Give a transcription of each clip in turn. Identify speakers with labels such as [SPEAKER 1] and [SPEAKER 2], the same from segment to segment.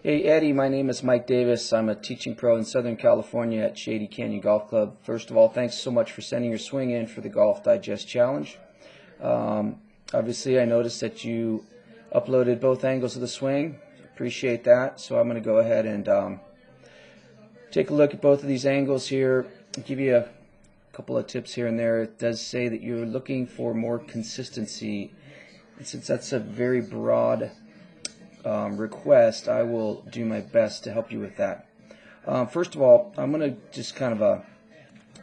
[SPEAKER 1] Hey Eddie, my name is Mike Davis. I'm a teaching pro in Southern California at Shady Canyon Golf Club. First of all, thanks so much for sending your swing in for the Golf Digest Challenge. Obviously, I noticed that you uploaded both angles of the swing. Appreciate that. So I'm going to go ahead and take a look at both of these angles here. I'll give you a couple of tips here and there. It does say that you're looking for more consistency. And since that's a very broad request, I will do my best to help you with that. First of all, I'm going to just kind of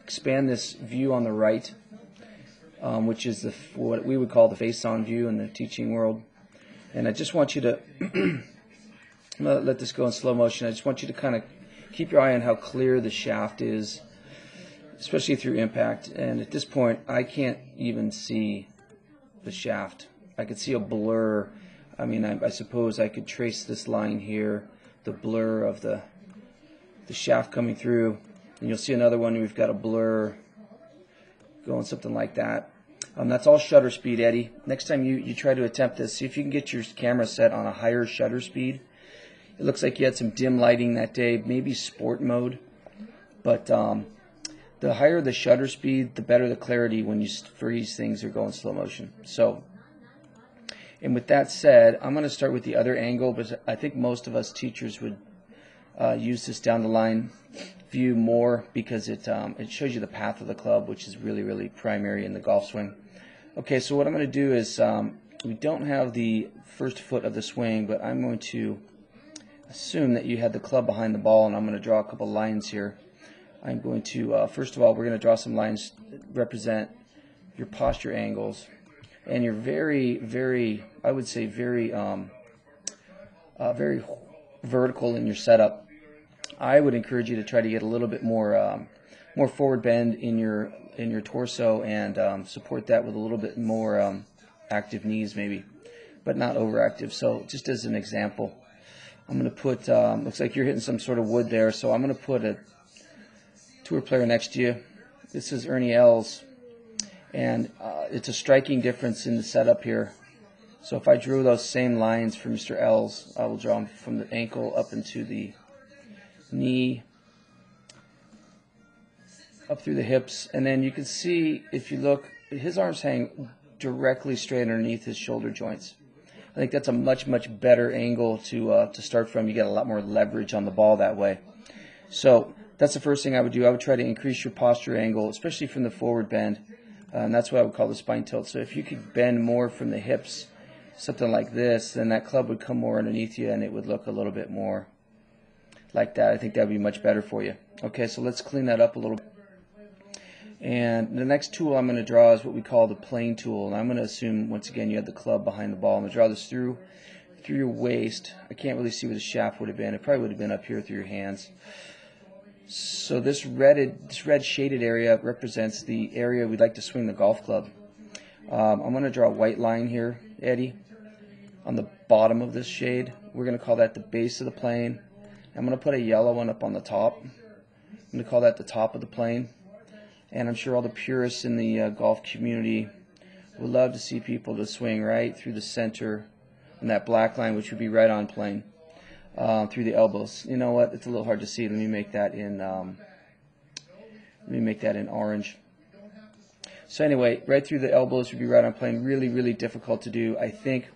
[SPEAKER 1] expand this view on the right, which is what we would call the face-on view in the teaching world. And I just want you to I'm going to let this go in slow motion. I just want you to kind of keep your eye on how clear the shaft is, especially through impact. And at this point, I can't even see the shaft. I could see a blur. I mean, I suppose I could trace this line here, the blur of the shaft coming through, and you'll see another one. We've got a blur going something like that. That's all shutter speed, Eddie. Next time you try to attempt this, see if you can get your camera set on a higher shutter speed. It looks like you had some dim lighting that day, maybe sport mode, but the higher the shutter speed, the better the clarity when you freeze things or go in slow motion. So. And with that said, I'm going to start with the other angle, but I think most of us teachers would use this down the line view more because it shows you the path of the club, which is really, really primary in the golf swing. Okay, so what I'm going to do is we don't have the first foot of the swing, but I'm going to assume that you had the club behind the ball, and I'm going to draw a couple lines here. I'm going to, first of all, we're going to draw some lines that represent your posture angles. And you're very, very, I would say very, very vertical in your setup. I would encourage you to try to get a little bit more, more forward bend in your torso and support that with a little bit more active knees, maybe, but not overactive. So, just as an example, I'm going to put. Looks like you're hitting some sort of wood there, so I'm going to put a tour player next to you. This is Ernie Els. And it's a striking difference in the setup here. So if I drew those same lines for Mr. Els, I will draw them from the ankle up into the knee, up through the hips. And then you can see, if you look, his arms hang directly straight underneath his shoulder joints. I think that's a much, much better angle to start from. You get a lot more leverage on the ball that way. So that's the first thing I would do. I would try to increase your posture angle, especially from the forward bend. And that's what I would call the spine tilt. So if you could bend more from the hips, something like this, then that club would come more underneath you and it would look a little bit more like that. I think that would be much better for you. Okay, so let's clean that up a little bit. And the next tool I'm going to draw is what we call the plane tool. And I'm going to assume, once again, you had the club behind the ball. I'm going to draw this through your waist. I can't really see where the shaft would have been. It probably would have been up here through your hands. So this red shaded area represents the area we'd like to swing the golf club. I'm going to draw a white line here, Eddie, on the bottom of this shade. We're going to call that the base of the plane. I'm going to put a yellow one up on the top. I'm going to call that the top of the plane. And I'm sure all the purists in the golf community would love to see people to swing right through the center on that black line, which would be right on plane. Through the elbows. You know what? It's a little hard to see. Let me make that in orange. So anyway, right through the elbows would be right on plane. Really, really difficult to do. I think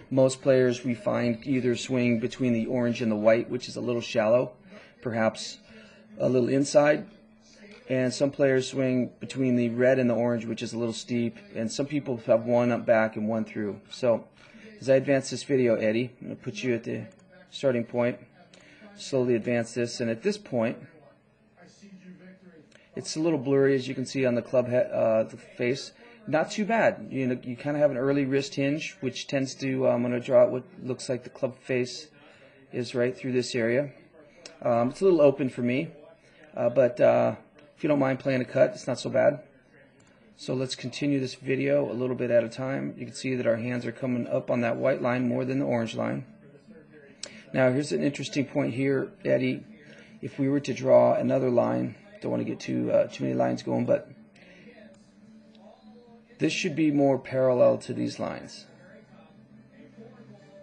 [SPEAKER 1] most players we find either swing between the orange and the white, which is a little shallow, perhaps a little inside. And some players swing between the red and the orange, which is a little steep. And some people have one up back and one through. So as I advance this video, Eddie, I'm going to put you at the starting point, slowly advance this, and at this point it's a little blurry, as you can see on the club head, the face. Not too bad. You know, you kind of have an early wrist hinge, which tends to, I'm going to draw what looks like the club face is right through this area. It's a little open for me, but if you don't mind playing a cut, it's not so bad. So let's continue this video a little bit at a time. You can see that our hands are coming up on that white line more than the orange line. Now here's an interesting point here, Eddie. If we were to draw another line, don't want to get too many lines going, but this should be more parallel to these lines.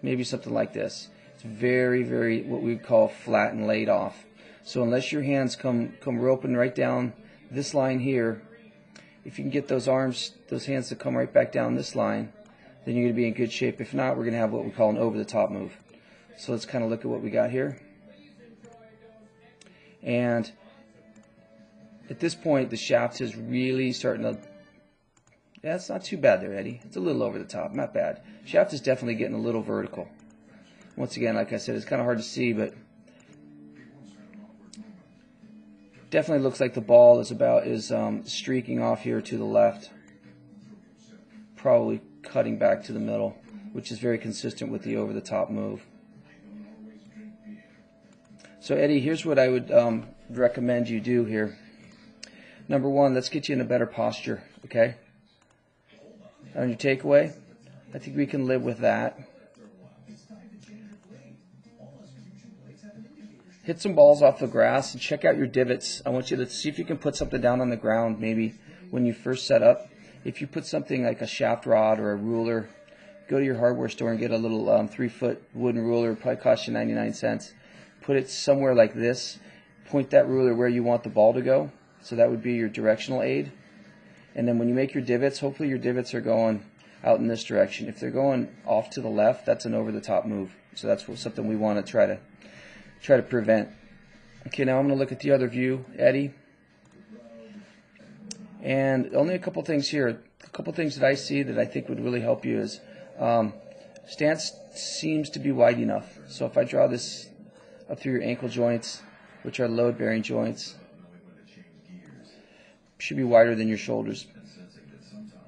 [SPEAKER 1] Maybe something like this. It's very, very what we call flat and laid off. So unless your hands come roping right down this line here, if you can get those hands to come right back down this line, then you're going to be in good shape. If not, we're going to have what we call an over-the-top move. So let's kind of look at what we got here. And at this point, the shaft is really starting to... Yeah, it's not too bad there, Eddie. It's a little over the top, not bad. Shaft is definitely getting a little vertical. Once again, like I said, it's kind of hard to see, but definitely looks like the ball is streaking off here to the left, probably cutting back to the middle, which is very consistent with the over-the-top move. So Eddie, here's what I would recommend you do here. Number one, let's get you in a better posture, okay? On your takeaway, I think we can live with that. Hit some balls off the grass and check out your divots. I want you to see if you can put something down on the ground maybe when you first set up. If you put something like a shaft rod or a ruler, go to your hardware store and get a little 3-foot wooden ruler. It'll probably cost you 99 cents. Put it somewhere like this. Point that ruler where you want the ball to go. So that would be your directional aid. And then when you make your divots, hopefully your divots are going out in this direction. If they're going off to the left, that's an over-the-top move. So that's something we want to try to prevent. Okay, now I'm going to look at the other view, Eddie. And only a couple things here. A couple things that I see that I think would really help you is stance seems to be wide enough. So if I draw this up through your ankle joints, which are load-bearing joints, should be wider than your shoulders.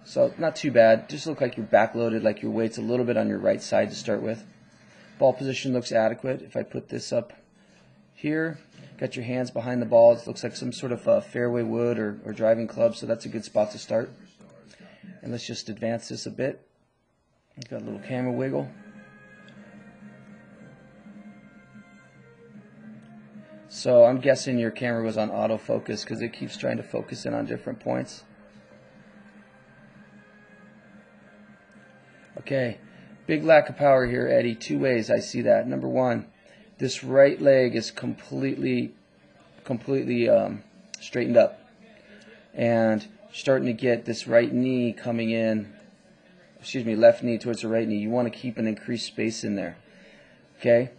[SPEAKER 1] So not too bad. Just look like you're backloaded, like your weight's a little bit on your right side to start with. Ball position looks adequate. If I put this up here, got your hands behind the ball. It looks like some sort of fairway wood or driving club, so that's a good spot to start. And let's just advance this a bit. Got a little camera wiggle. So I'm guessing your camera was on autofocus because it keeps trying to focus in on different points. Okay, big lack of power here, Eddie. Two ways I see that. Number one, this right leg is completely straightened up, and starting to get this right knee coming in. Excuse me, left knee towards the right knee. You want to keep an increased space in there. Okay.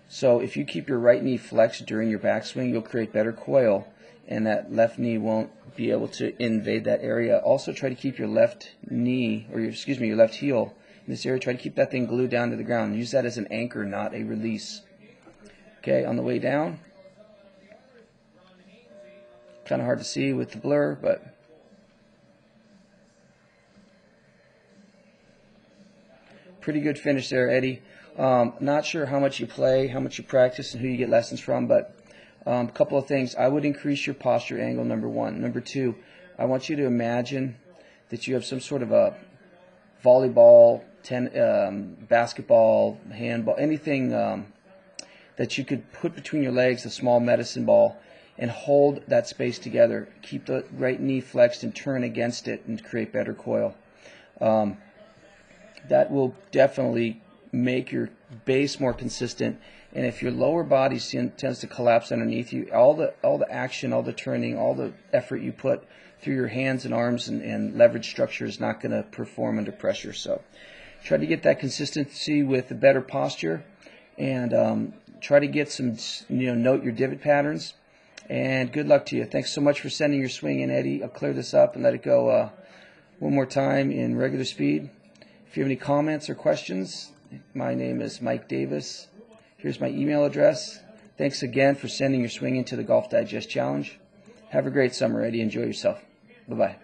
[SPEAKER 1] So if you keep your right knee flexed during your backswing, you'll create better coil, and that left knee won't be able to invade that area. Also try to keep your left knee, or your left heel in this area. Try to keep that thing glued down to the ground. Use that as an anchor, not a release. Okay, on the way down, kind of hard to see with the blur, but pretty good finish there, Eddie. Not sure how much you play, how much you practice, and who you get lessons from, but a couple of things. I would increase your posture angle, number one. Number two, I want you to imagine that you have some sort of a volleyball, basketball, handball, anything that you could put between your legs, a small medicine ball, and hold that space together. Keep the right knee flexed and turn against it and create better coil. That will definitely make your base more consistent, and if your lower body tends to collapse underneath you, all the action, all the turning, all the effort you put through your hands and arms and leverage structure is not going to perform under pressure. So try to get that consistency with a better posture, and try to get some, note your divot patterns, and good luck to you. Thanks so much for sending your swing in, Eddie. I'll clear this up and let it go one more time in regular speed. If you have any comments or questions, my name is Mike Davis. Here's my email address. Thanks again for sending your swing into the Golf Digest Challenge. Have a great summer, Eddie. Enjoy yourself. Bye-bye.